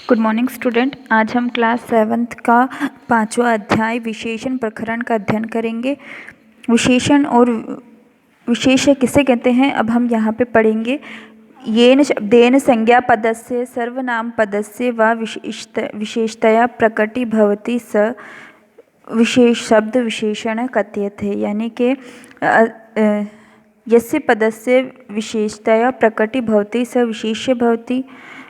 Good morning student. आज हम class 7th का 5वां अध्याय विशेषण प्रकरण का अध्ययन करेंगे। विशेषण और विशेष्य किसे कहते हैं अब हम यहाँ पे पढ़ेंगे। येन शब्देन संज्ञा पदस्य सर्वनाम पदस्य व विशेषतया प्रकटी भवति स विशेष शब्द विशेषण कथ्यते। यानी कि यस्य पदस्य विशेषतया प्रकटी भवति स विशेष्य भवति।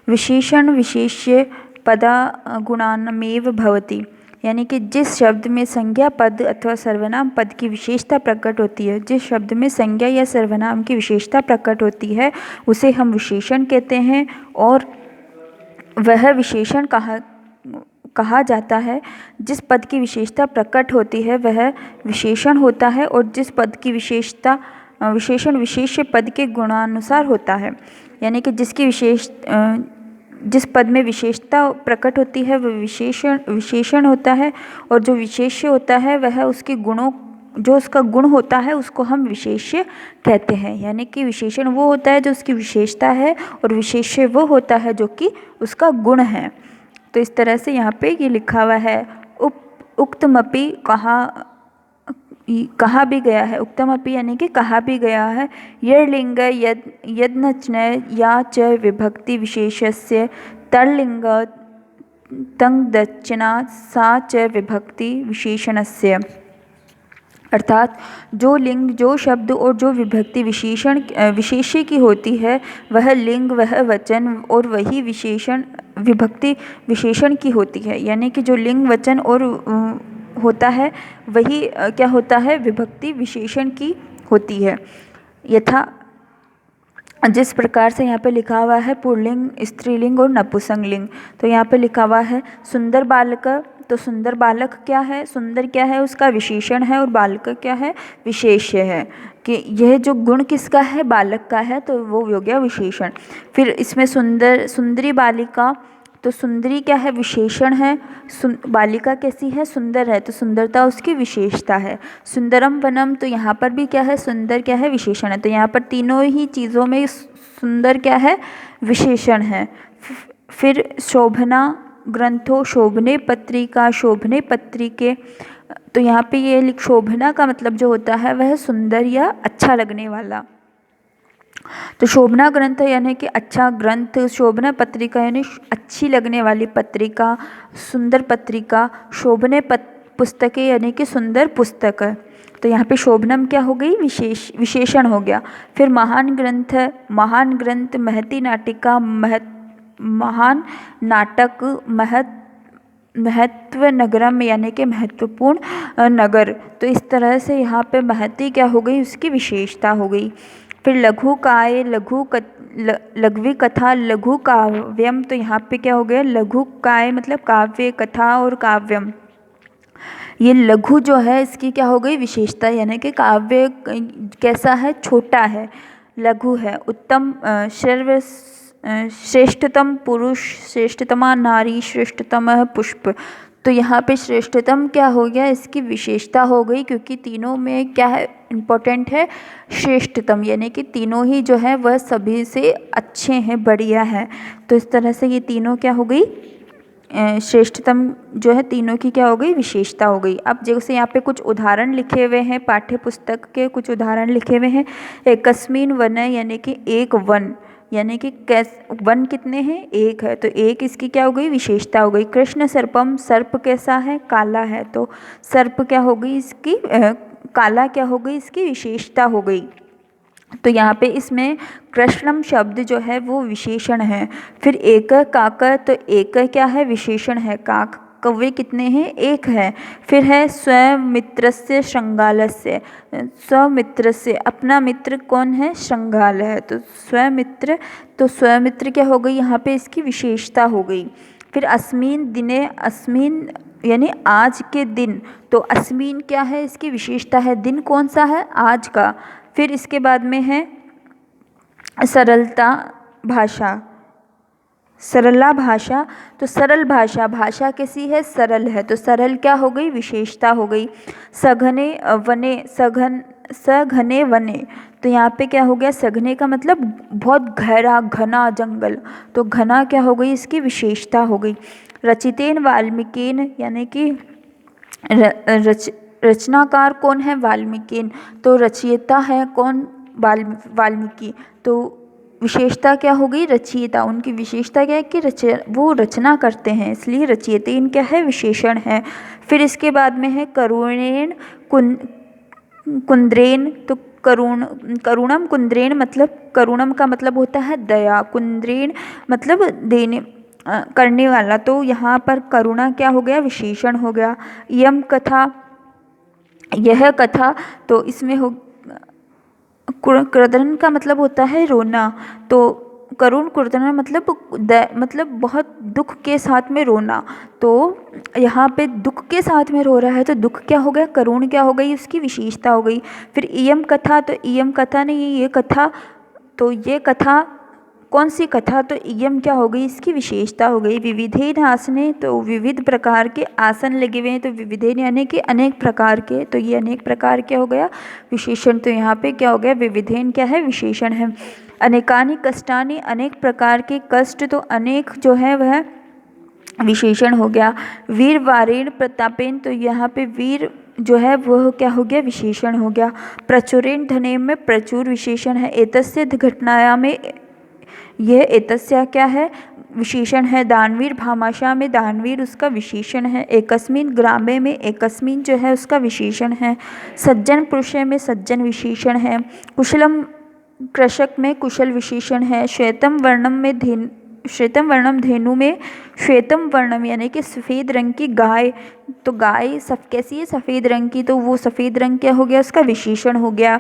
विशेषण विशेष्य पदा गुणानमेव भवति। यानी कि जिस शब्द में संज्ञा पद अथवा सर्वनाम पद की विशेषता प्रकट होती है, जिस शब्द में संज्ञा या सर्वनाम की विशेषता प्रकट होती है उसे हम विशेषण कहते हैं। और वह विशेषण कहा जाता है जिस पद की विशेषता प्रकट होती है वह विशेषण होता है, और जिस पद की विशेषता विशेषण विशेष्य पद के गुणानुसार होता है। यानी कि जिस पद में विशेषता प्रकट होती है वह विशेषण होता है, और जो विशेष्य होता है वह उसके गुणों जो उसका गुण होता है उसको हम विशेष्य कहते हैं। यानी कि विशेषण वो होता है जो उसकी विशेषता है, और विशेष्य वो होता है जो कि उसका गुण है। तो इस तरह से यहाँ पे ये लिखा हुआ है। उक्तमपि कहा भी गया है। उक्तमपि यानी कि कहा भी गया है। यर्लिंग यद्नचन या च विभक्ति विशेषस्य तर्लिंग तंगदचना सा च विभक्ति विशेषणस्य। अर्थात जो लिंग, जो शब्द और जो विभक्ति विशेष्य की होती है वह लिंग, वह वचन और वही विशेषण विभक्ति विशेषण की होती है। यानी कि जो लिंग वचन और होता है वही क्या होता है, विभक्ति विशेषण की होती है। यथा जिस प्रकार से यहाँ पे लिखा हुआ है पुल्लिंग, स्त्रीलिंग और नपुंसकलिंग। तो यहाँ पे लिखा हुआ है सुंदर बालक। तो सुंदर बालक क्या है, सुंदर क्या है, उसका विशेषण है, और बालक क्या है, विशेष्य है। कि यह जो गुण किसका है, बालक का है, तो वो हो गया विशेषण। फिर इसमें सुंदरी बालिका, तो सुंदरी क्या है, विशेषण है। बालिका कैसी है, सुंदर है, तो सुंदरता उसकी विशेषता है। सुंदरम वनम, तो यहाँ पर भी क्या है, सुंदर क्या है, विशेषण है। तो यहाँ पर तीनों ही चीज़ों में सुंदर क्या है, विशेषण है। फिर शोभना ग्रंथो, शोभने पत्रिका, शोभने पत्रिके। तो यहाँ पे ये शोभना का मतलब जो होता है वह सुंदर या अच्छा लगने वाला। तो शोभना ग्रंथ यानी कि अच्छा ग्रंथ, शोभना पत्रिका यानी अच्छी लगने वाली पत्रिका, सुंदर पत्रिका, शोभने पुस्तकें यानी कि सुंदर पुस्तक। तो यहाँ पे शोभनम क्या हो गई, विशेषण हो गया। फिर महान ग्रंथ, महती नाटिका, महान नाटक, महत्व नगरम यानी कि महत्वपूर्ण नगर। तो इस तरह से यहाँ पे महती क्या हो गई, उसकी विशेषता हो गई। फिर लघु काय, लघवी कथा, लघु काव्यम। तो यहाँ पे क्या हो गया, लघु काय मतलब काव्य, कथा और काव्यम। ये लघु जो है इसकी क्या हो गई, विशेषता। यानी कि काव्य कैसा है, छोटा है, लघु है। उत्तम श्रेष्ठतम पुरुष, श्रेष्ठतमा नारी, श्रेष्ठतम पुष्प। तो यहाँ पे श्रेष्ठतम क्या हो गया, इसकी विशेषता हो गई, क्योंकि तीनों में क्या है, इम्पोर्टेंट है श्रेष्ठतम। यानी कि तीनों ही जो है वह सभी से अच्छे हैं, बढ़िया है। तो इस तरह से ये तीनों क्या हो गई, श्रेष्ठतम जो है तीनों की क्या हो गई, विशेषता हो गई। अब जैसे यहाँ पे कुछ उदाहरण लिखे हुए हैं, पाठ्य पुस्तक के कुछ उदाहरण लिखे हुए हैं। एकस्मिन वन यानी कि एक वन, यानी कि वन कितने हैं, एक है, तो एक इसकी क्या हो गई, विशेषता हो गई। कृष्ण सर्पम, सर्प कैसा है, काला है, तो सर्प क्या हो गई, इसकी काला क्या हो गई, इसकी विशेषता हो गई। तो यहाँ पे इसमें कृष्णम शब्द जो है वो विशेषण है। फिर एक काक, तो एक क्या है, विशेषण है। काक कौवे कितने हैं, एक है। फिर है स्वमित्रस्य श्रृंगालस्य, स्वमित्रस्य अपना मित्र कौन है, श्रृंगाल है, तो स्वमित्र। तो स्वमित्र क्या हो गई, यहाँ पे इसकी विशेषता हो गई। फिर अस्मिन दिने, अस्मिन यानी आज के दिन, तो अस्मिन क्या है, इसकी विशेषता है, दिन कौन सा है, आज का। फिर इसके बाद में है सरलता भाषा, सरला भाषा। तो सरल भाषा, भाषा कैसी है, सरल है, तो सरल क्या हो गई, विशेषता हो गई। सघने वने, सघन सघने वने, तो यहाँ पे क्या हो गया, सघने का मतलब बहुत गहरा घना जंगल, तो घना क्या हो गई, इसकी विशेषता हो गई। रचितेन वाल्मीकिन, यानी कि रचनाकार कौन है, वाल्मीकिन, तो रचयिता है कौन, वाल्मीकि, तो विशेषता क्या हो गई, रचयिता, उनकी विशेषता क्या है कि वो रचना करते हैं, इसलिए रचयितेन क्या है, विशेषण है। फिर इसके बाद में है करुणेन कुंद्रेन, तो करुणम कुंद्रेन मतलब, करुणम का मतलब होता है दया, कुंद्रेन मतलब देने करने वाला, तो यहाँ पर करुणा क्या हो गया, विशेषण हो गया। यम कथा, यह कथा, तो इसमें हो क्रदन का मतलब होता है रोना, तो करुण कुर्दन मतलब बहुत दुख के साथ में रोना, तो यहाँ पे दुख के साथ में रो रहा है, तो दुख क्या हो गया, करुण क्या हो गई, उसकी विशेषता हो गई। फिर इयम कथा, तो इयम कथा नहीं, ये कथा, तो ये कथा कौन सी कथा, तो इयम क्या हो गई, इसकी विशेषता हो गई। विविधेन आसने, तो विविध प्रकार के आसन लगे हुए हैं, तो विविधेन यानी कि अनेक प्रकार के, तो ये अनेक प्रकार क्या हो गया, विशेषण, तो यहाँ पे क्या हो गया, विविधेन क्या है, विशेषण है। अनेकानि कष्टानि, अनेक प्रकार के कष्ट, तो अनेक जो है वह विशेषण हो गया। वीर वारेण प्रतापेन, तो यहाँ पे वीर जो है वह क्या हो गया, विशेषण हो गया। प्रचुरेण धनेम में प्रचुर विशेषण है। एतस्य घटनाया में, यह एतस्य क्या है, विशेषण है। दानवीर भामाशाह में दानवीर उसका विशेषण है। एकस्मिन ग्रामे में एकस्मिन जो है उसका विशेषण है। सज्जन पुरुष में सज्जन विशेषण है। कुशलम कृषक में कुशल विशेषण है। श्वेतम वर्णम में श्वेतम वर्णम धेनु में श्वेतम वर्णम यानी कि सफ़ेद रंग की गाय, तो गाय कैसी है, सफ़ेद रंग की, तो वो सफ़ेद रंग क्या हो गया, उसका विशेषण हो गया।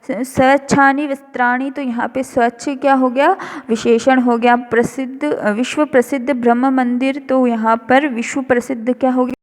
स्वच्छानि वस्त्राणि, तो यहाँ पे स्वच्छ क्या हो गया, विशेषण हो गया। प्रसिद्ध, विश्व प्रसिद्ध ब्रह्म मंदिर, तो यहाँ पर विश्व प्रसिद्ध क्या हो गया,